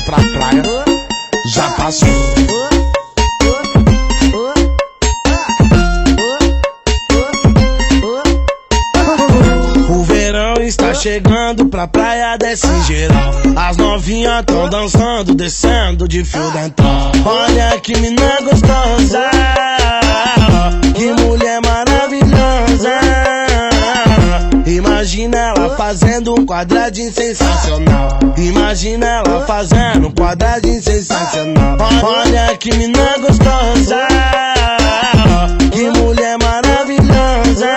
pra praia, já passou. O verão está chegando pra praia, desce geral. As novinhas tão dançando, descendo de fio dental. Olha que mina gostosa, que mulher maravilhosa. Imagina ela fazendo um quadradinho sensacional. Imagina ela fazendo um quadradinho sensacional. Olha que mina gostosa, que mulher maravilhosa.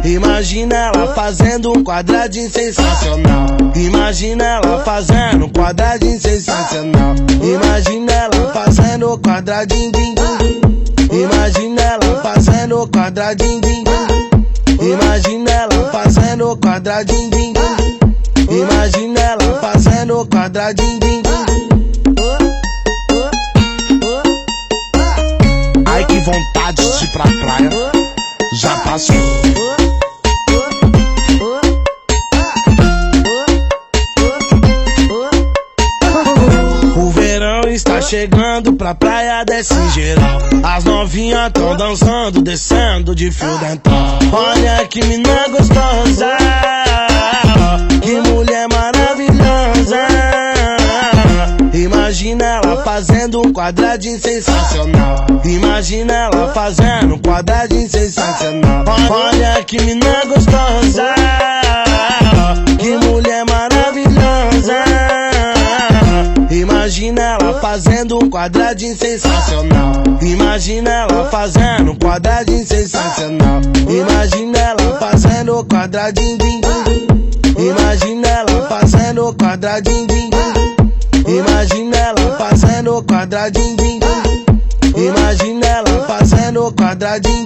Imagina ela fazendo um quadradinho sensacional. Imagina ela fazendo um quadradinho sensacional. Imagina ela fazendo um quadradinho. Imagina ela fazendo um quadradinho. Imagina ela fazendo o quadradinho. Imagina ela fazendo o quadradinho. Ai que vontade de ir pra praia, já passou. O verão está chegando pra praia, desce geral. As novinhas tão dançando, descendo de fio dental. Olha que mina gostosa, que mulher maravilhosa. Imagina ela fazendo um quadradinho sensacional. Imagina ela fazendo um quadradinho sensacional. Olha que mina gostosa, que mulher maravilhosa. Imagina ela fazendo um quadradinho sensacional. Imagina ela fazendo um quadradinho sensacional. Imagina ela fazendo um quadradinho. Imagina ela fazendo um quadradinho. Imagina ela fazendo um quadradinho. Imagina ela fazendo um quadradinho.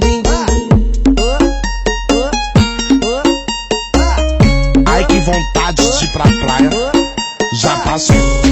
Ai que vontade de ir pra praia, já passou.